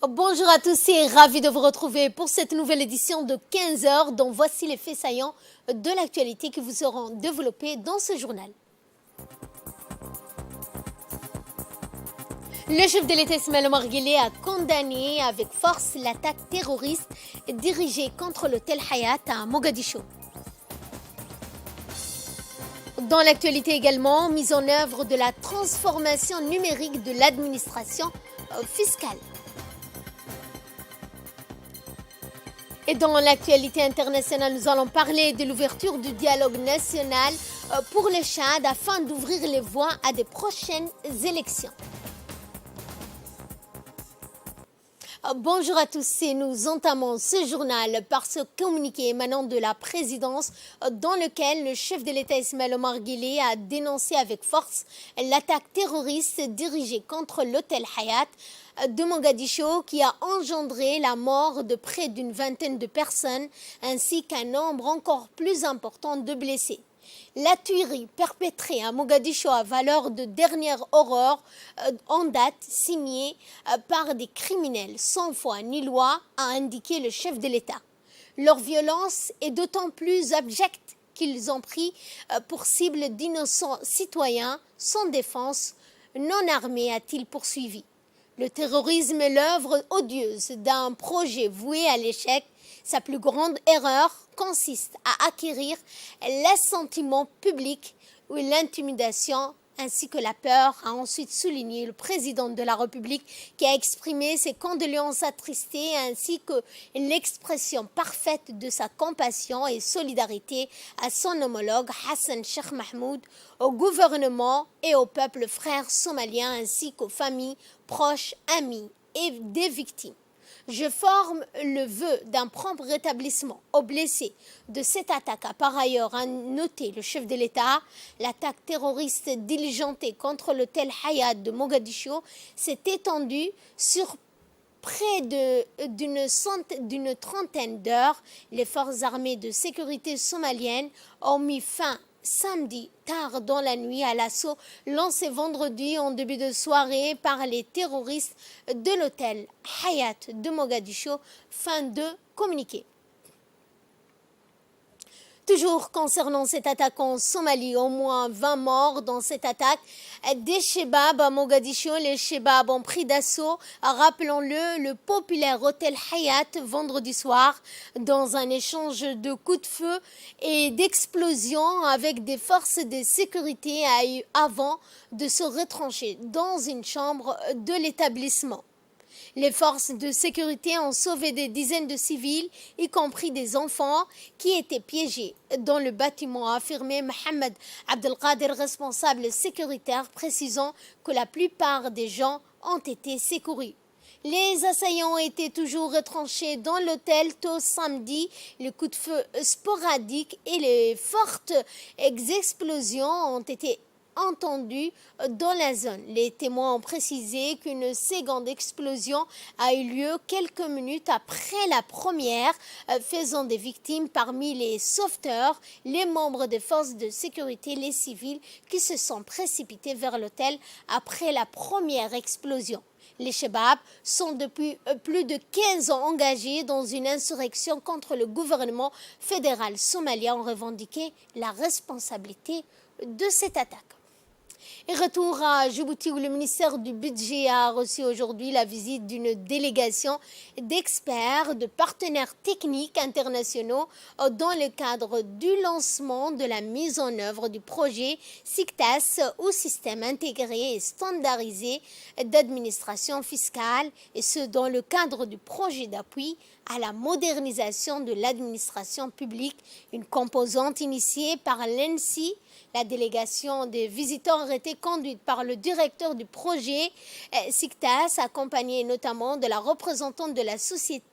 Bonjour à tous et ravi de vous retrouver pour cette nouvelle édition de 15 heures dont voici les faits saillants de l'actualité qui vous seront développés dans ce journal. Le chef de l'État Ismaël Omar Guelleh a condamné avec force l'attaque terroriste dirigée contre l'hôtel Hayat à Mogadiscio. Dans l'actualité également, mise en œuvre de la transformation numérique de l'administration fiscale. Et dans l'actualité internationale, nous allons parler de l'ouverture du dialogue national pour le Tchad afin d'ouvrir les voies à des prochaines élections. Bonjour à tous et nous entamons ce journal par ce communiqué émanant de la présidence dans lequel le chef de l'État Ismaël Omar Guelleh a dénoncé avec force l'attaque terroriste dirigée contre l'hôtel Hayat de Mogadiscio qui a engendré la mort de près d'une vingtaine de personnes ainsi qu'un nombre encore plus important de blessés. La tuerie perpétrée à Mogadiscio à valeur de dernière horreur en date signée par des criminels sans foi ni loi, a indiqué le chef de l'État. Leur violence est d'autant plus abjecte qu'ils ont pris pour cible d'innocents citoyens sans défense, non armés, a-t-il poursuivi. Le terrorisme est l'œuvre odieuse d'un projet voué à l'échec. Sa plus grande erreur consiste à acquérir l'assentiment public ou l'intimidation ainsi que la peur, a ensuite souligné le président de la République qui a exprimé ses condoléances attristées ainsi que l'expression parfaite de sa compassion et solidarité à son homologue Hassan Sheikh Mahmoud, au gouvernement et au peuple frère somalien ainsi qu'aux familles, proches, amis et des victimes. Je forme le vœu d'un prompt rétablissement aux blessés de cette attaque. A par ailleurs noté le chef de l'État, l'attaque terroriste diligentée contre l'hôtel Hayat de Mogadiscio s'est étendue sur près d'une trentaine d'heures. Les forces armées de sécurité somaliennes ont mis fin samedi tard dans la nuit à l'assaut lancé vendredi en début de soirée par les terroristes de l'hôtel Hayat de Mogadiscio. Fin de communiqué. Toujours concernant cette attaque en Somalie, au moins 20 morts dans cette attaque. Des Chebabs à Mogadiscio, les Chebabs ont pris d'assaut, rappelons-le, le populaire hôtel Hayat vendredi soir dans un échange de coups de feu et d'explosions avec des forces de sécurité avant de se retrancher dans une chambre de l'établissement. Les forces de sécurité ont sauvé des dizaines de civils, y compris des enfants, qui étaient piégés dans le bâtiment, a affirmé Mohamed Abdelkader, responsable sécuritaire, précisant que la plupart des gens ont été secourus. Les assaillants étaient toujours retranchés dans l'hôtel tôt samedi. Les coups de feu sporadiques et les fortes explosions ont été entendu dans la zone. Les témoins ont précisé qu'une seconde explosion a eu lieu quelques minutes après la première, faisant des victimes parmi les sauveteurs, les membres des forces de sécurité, les civils qui se sont précipités vers l'hôtel après la première explosion. Les Chebabs sont depuis plus de 15 ans engagés dans une insurrection contre le gouvernement fédéral somalien, ont revendiqué la responsabilité de cette attaque. Et retour à Djibouti où le ministère du Budget a reçu aujourd'hui la visite d'une délégation d'experts, de partenaires techniques internationaux dans le cadre du lancement de la mise en œuvre du projet SICTAS ou Système intégré et standardisé d'administration fiscale, et ce dans le cadre du projet d'appui à la modernisation de l'administration publique, une composante initiée par l'ENSI. La délégation des visiteurs a été conduite par le directeur du projet SICTAS, accompagné notamment de la représentante de la société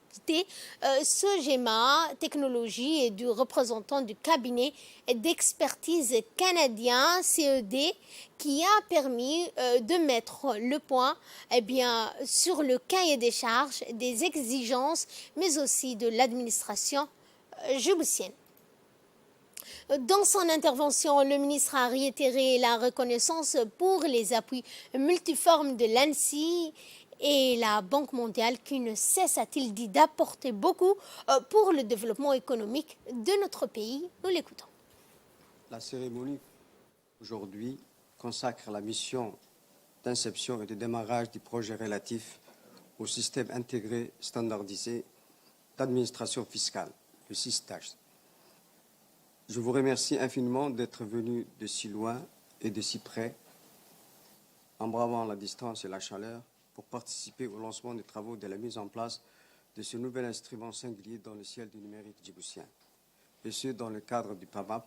Sogema Technologies et du représentant du cabinet d'expertise canadien CED, qui a permis de mettre le point sur le cahier des charges, des exigences, mais aussi de l'administration djiboutienne. Dans son intervention, le ministre a réitéré la reconnaissance pour les appuis multiformes de l'ANSI et la Banque mondiale qui ne cesse, a-t-il dit, d'apporter beaucoup pour le développement économique de notre pays. Nous l'écoutons. La cérémonie aujourd'hui consacre la mission d'inception et de démarrage du projet relatif au système intégré standardisé d'administration fiscale, le SISTAS. Je vous remercie infiniment d'être venu de si loin et de si près, en bravant la distance et la chaleur, pour participer au lancement des travaux de la mise en place de ce nouvel instrument singulier dans le ciel du numérique djiboutien, et ce dans le cadre du PAMAP,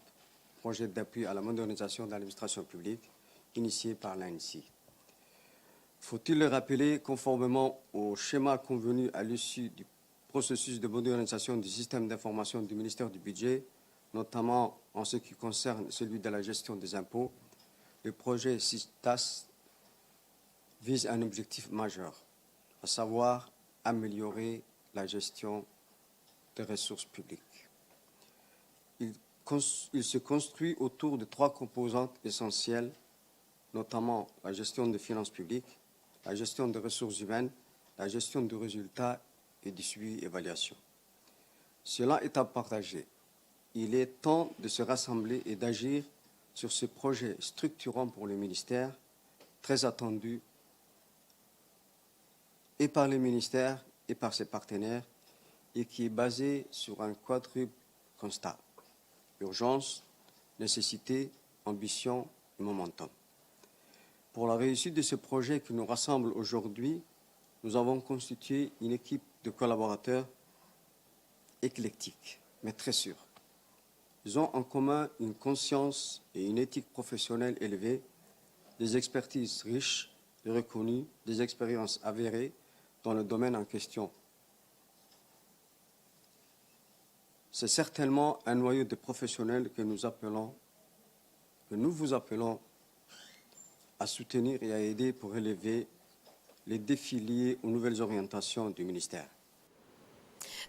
projet d'appui à la modernisation de l'administration publique, initié par l'ANSSI. Faut-il le rappeler, conformément au schéma convenu à l'issue du processus de modernisation du système d'information du ministère du Budget, notamment en ce qui concerne celui de la gestion des impôts, le projet SISTAS vise un objectif majeur, à savoir améliorer la gestion des ressources publiques. Il se construit autour de 3 composantes essentielles, notamment la gestion des finances publiques, la gestion des ressources humaines, la gestion du résultat et du suivi et évaluation. Cela étant partagé, il est temps de se rassembler et d'agir sur ce projet structurant pour le ministère, très attendu et par les ministères et par ses partenaires, et qui est basé sur un quadruple constat: urgence, nécessité, ambition et momentum. Pour la réussite de ce projet qui nous rassemble aujourd'hui, nous avons constitué une équipe de collaborateurs éclectiques, mais très sûrs. Ils ont en commun une conscience et une éthique professionnelle élevée, des expertises riches et reconnues, des expériences avérées dans le domaine en question. C'est certainement un noyau de professionnels que nous vous appelons à soutenir et à aider pour relever les défis liés aux nouvelles orientations du ministère.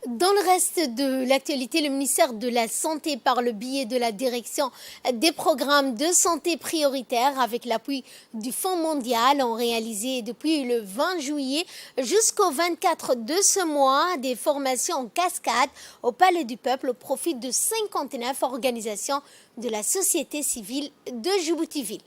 Dans le reste de l'actualité, le ministère de la Santé, par le biais de la direction des programmes de santé prioritaires avec l'appui du Fonds mondial, ont réalisé depuis le 20 juillet jusqu'au 24 de ce mois des formations en cascade au Palais du Peuple au profit de 59 organisations de la société civile de Djibouti-Ville.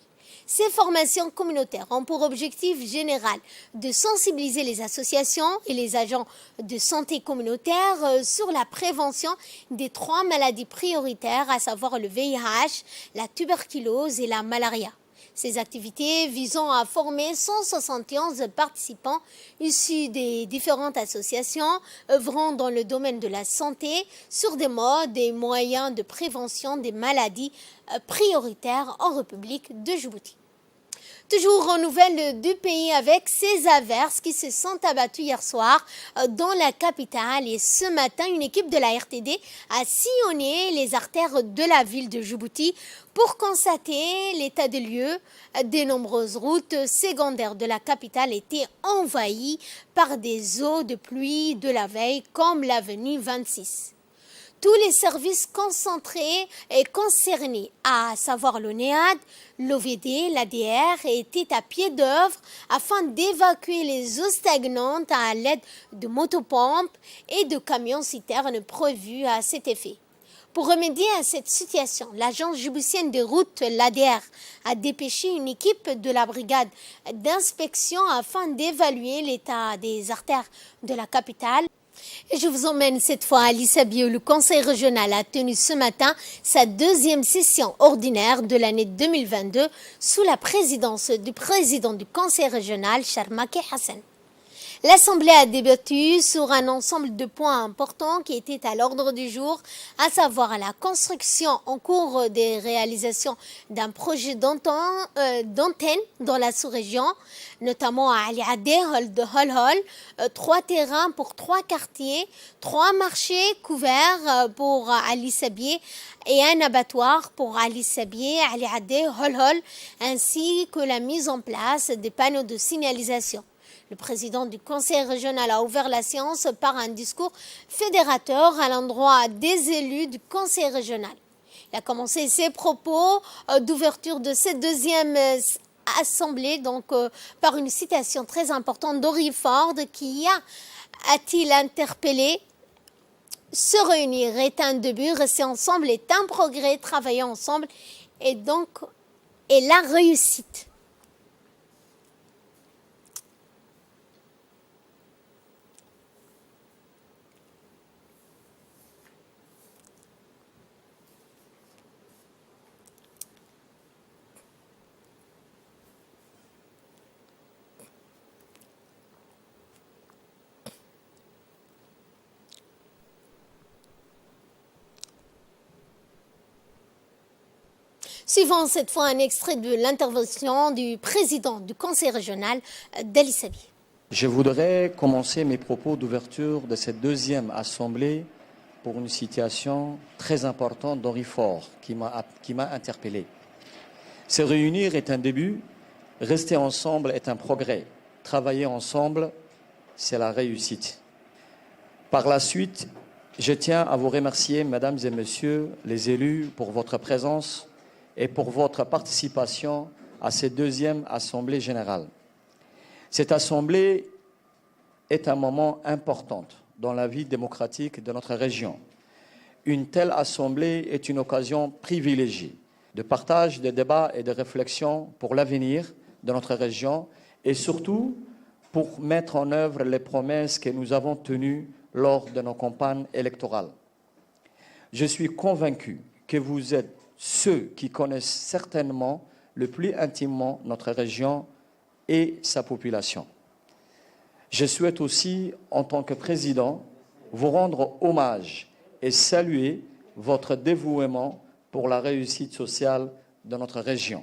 Ces formations communautaires ont pour objectif général de sensibiliser les associations et les agents de santé communautaire sur la prévention des 3 maladies prioritaires, à savoir le VIH, la tuberculose et la malaria. Ces activités visant à former 171 participants issus des différentes associations œuvrant dans le domaine de la santé sur des modes et moyens de prévention des maladies prioritaires en République de Djibouti. Toujours en nouvelles du pays avec ces averses qui se sont abattues hier soir dans la capitale, et ce matin, une équipe de la RTD a sillonné les artères de la ville de Djibouti pour constater l'état des lieux. De nombreuses routes secondaires de la capitale étaient envahies par des eaux de pluie de la veille, comme l'avenue 26. Tous les services concentrés et concernés, à savoir l'ONEAD, l'OVD, l'ADR, étaient à pied d'œuvre afin d'évacuer les eaux stagnantes à l'aide de motopompes et de camions-citernes prévus à cet effet. Pour remédier à cette situation, l'agence djiboutienne des routes, l'ADR, a dépêché une équipe de la brigade d'inspection afin d'évaluer l'état des artères de la capitale. Et je vous emmène cette fois à Lissabé, où le Conseil régional a tenu ce matin sa 2e session ordinaire de l'année 2022 sous la présidence du président du Conseil régional, Charmake Hassan. L'Assemblée a débattu sur un ensemble de points importants qui étaient à l'ordre du jour, à savoir la construction en cours des réalisations d'un projet d'antenne dans la sous-région, notamment à Ali Adé, Holhol, 3 terrains pour 3 quartiers, 3 marchés couverts pour Ali Sabié et un abattoir pour Ali Sabié, Ali Adé, Holhol, ainsi que la mise en place des panneaux de signalisation. Le président du Conseil régional a ouvert la séance par un discours fédérateur à l'endroit des élus du Conseil régional. Il a commencé ses propos d'ouverture de cette 2e assemblée par une citation très importante d'Henry Ford qui a-t-il interpellé. Se réunir est un début, rester ensemble est un progrès, travailler ensemble est la réussite. Suivant cette fois un extrait de l'intervention du président du conseil régional d'Ali Sabi. Je voudrais commencer mes propos d'ouverture de cette deuxième assemblée pour une citation très importante d'Henry Ford qui m'a interpellé. Se réunir est un début, rester ensemble est un progrès, travailler ensemble, c'est la réussite. Par la suite, je tiens à vous remercier, mesdames et messieurs les élus, pour votre présence et pour votre participation à cette deuxième Assemblée générale. Cette Assemblée est un moment important dans la vie démocratique de notre région. Une telle Assemblée est une occasion privilégiée de partage, de débats et de réflexion pour l'avenir de notre région et surtout pour mettre en œuvre les promesses que nous avons tenues lors de nos campagnes électorales. Je suis convaincu que vous êtes ceux qui connaissent certainement le plus intimement notre région et sa population. Je souhaite aussi, en tant que président, vous rendre hommage et saluer votre dévouement pour la réussite sociale de notre région.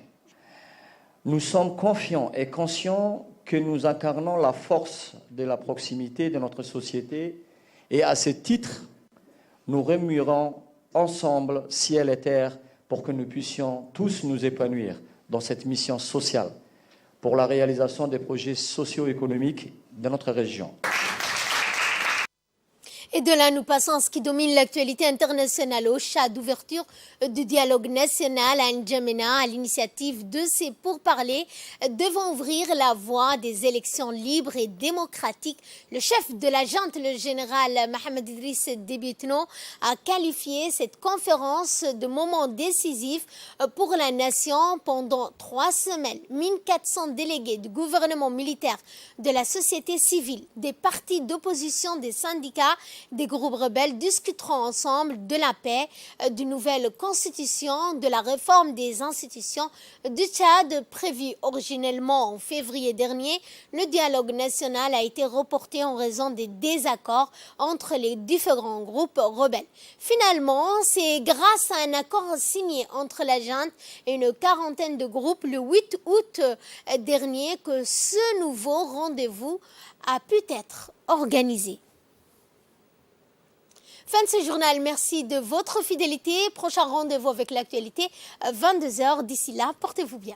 Nous sommes confiants et conscients que nous incarnons la force de la proximité de notre société et à ce titre, nous remuerons ensemble ciel et terre pour que nous puissions tous nous épanouir dans cette mission sociale pour la réalisation des projets socio-économiques de notre région. Et de là, nous passons à ce qui domine l'actualité internationale, au chat d'ouverture du dialogue national à N'Djamena, à l'initiative de ces pourparlers devant ouvrir la voie des élections libres et démocratiques. Le chef de la junte, le général Mohamed Idriss Déby Itno, a qualifié cette conférence de moment décisif pour la nation pendant 3 semaines. 1400 délégués du gouvernement militaire, de la société civile, des partis d'opposition, des syndicats, des groupes rebelles discuteront ensemble de la paix, d'une nouvelle constitution, de la réforme des institutions du Tchad. Prévu originellement en février dernier, le dialogue national a été reporté en raison des désaccords entre les différents groupes rebelles. Finalement, c'est grâce à un accord signé entre la junte et une quarantaine de groupes le 8 août dernier que ce nouveau rendez-vous a pu être organisé. Fin de ce journal, merci de votre fidélité. Prochain rendez-vous avec l'actualité, 22h. D'ici là, portez-vous bien.